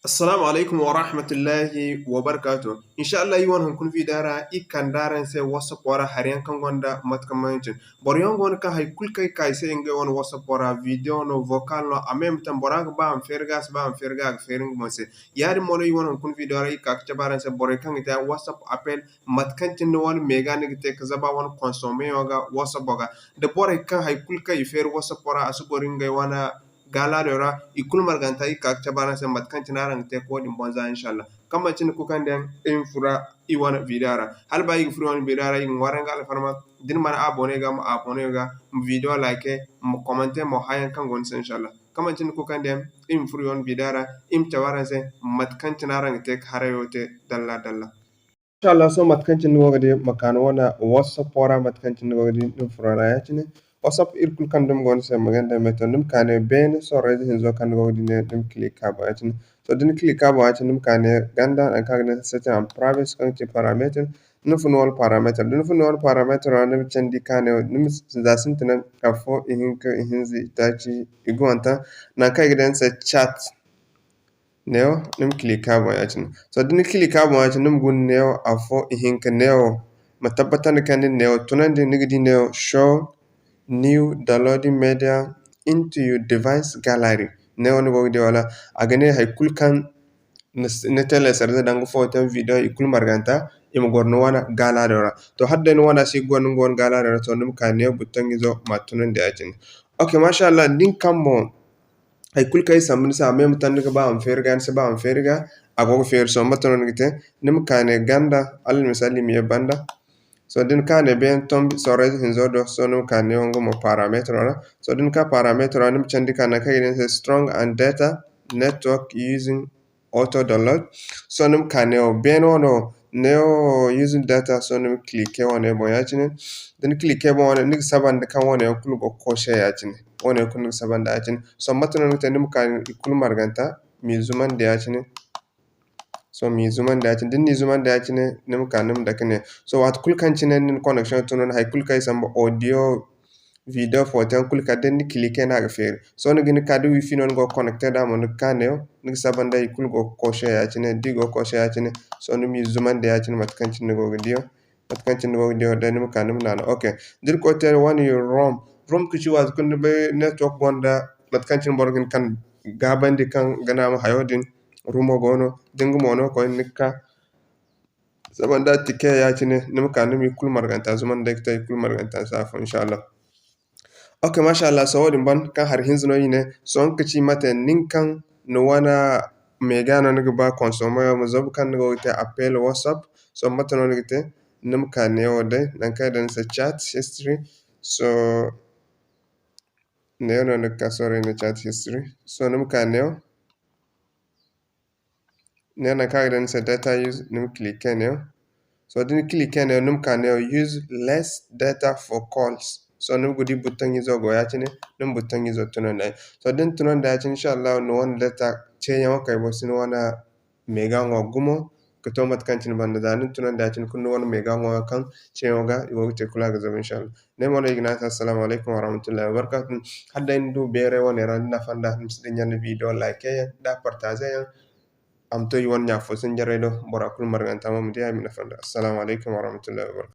Assalamu alaikum wa rahmatullahi wa barakatuh. Insha Allah yiwan hun kun fi dara ikan daran se WhatsApp wara hariyan kan gonda matka manjin. Bor yon gon ka hay kul kai se inge won WhatsApp wara video no vocal no amem tam borag ba am fergas ba am ferga fering mo se. Yari mono yiwan hun kun fi dara ikak chabaran se bor kan ita WhatsApp appel matkan tin won mega ne gite ka zaba won consommer yoga WhatsApp boga. De bor kan hay kul kai fer WhatsApp wara asugoringa wana gala dora ikul marganta ikak chabana se matkan tinarang te ko dim bonza inshallah kama chin ku kanden infura iwana vidara hal ba ifura wan vidara in waranga al farma din man abone ga video like mo commenter mo hayan kan gon inshallah kama chin ku kanden infura wan vidara im chawara se matkan tinarang te harayote dalla dalla inshallah so matkancin wogadi makano wana whatsapp wara matkancin wogadi dum furana yacine whatsapp irkul kandum gon se maganda meto dum kane ben so redi hinzo kan wogadi ne dum click kabo yacine so dum click kabo yacine dum kane ganda an kagne setting and privacy kan ci parameter dum fun wal parameter an cendi kane dum za sintina afo ihinka ihinzi tachi iguanta na kayden se chat neo nim klika bo yacin so din klika bo yacin nim gun neo afo ihinka neo matabatan kan neo tunandi nigdi neo show new downloading media into your device gallery neo no gogde wala agane hay kulkan ne tele sarde dango foto video ikul marganta im gorno wana gallery ora to hadden wana si gon gallery ora to nim kan neo butangizo matunandi yacin okay mashallah din kammo hay kulkay samni sa mem tan ga ba am ferga se ba am ferga ago fer so matonon gite nim kane ganda al misali mi banda so din kane ben tom storage hinzo do so nim kane ongo mo parameter ora so din ka parameter nim chandi kana kay se strong and data network using auto download so nim kane o ben wono neo using data so nim click wona bo yachine din click bo wona nig sabande kan wona kul go ko she yachine wona kun sabanda yachine so matonon gite nim kan ikul marganta mi zuman de yachine so mi zuman da yacin din ni zuman da yacin nim kanum da kine so wat kul kan cinen connection tunon hay kul kay samba audio video photo kul ka den ni click na ga fer so no gini kadu wifi non go connected am no kaneo ni sabanda kul go koshe yacin di go koshe yacin so no mi zuman da yacin mat kan cin go dio mat kan cin go dio da nim kanum nana okay dir ko ter one your rom kici wat kun be network gonda mat kan cin borgin kan gabandi kan ganama hayodin rumo gono dingu mono ko nikka sabanda tike yacine nim kanum ikul marganta zuman da kita ikul marganta safo inshallah okay mashallah so wodin ban kan har hinzno yine so on kici mate ninkan no wana megana no ba consumer mo zob kan go te appel whatsapp so matano no te nim kanne wode dan kay dan sa chat history so neono no ka sorry no chat history so nim kanne nena kagden se data use num click neo so din click neo num can use less data for calls so num gudi button izo go yachine num button izo tunanda so din tunanda yachine inshallah no one data chenya wakay bo sin wana mega ngo gumo ko tomat kancin banda dan tunanda yachine kun wana mega ngo kan chenyoga iwo te kula ga inshallah ne mo igna assalamu alaikum wa rahmatullahi wa barakatuh hadda indu bere wona ran na fanda misde nyan video like da partager am to yon nya fo sen jaredo bora kul marganta mam dia mi nafanda assalamu alaikum warahmatullahi wabarakatuh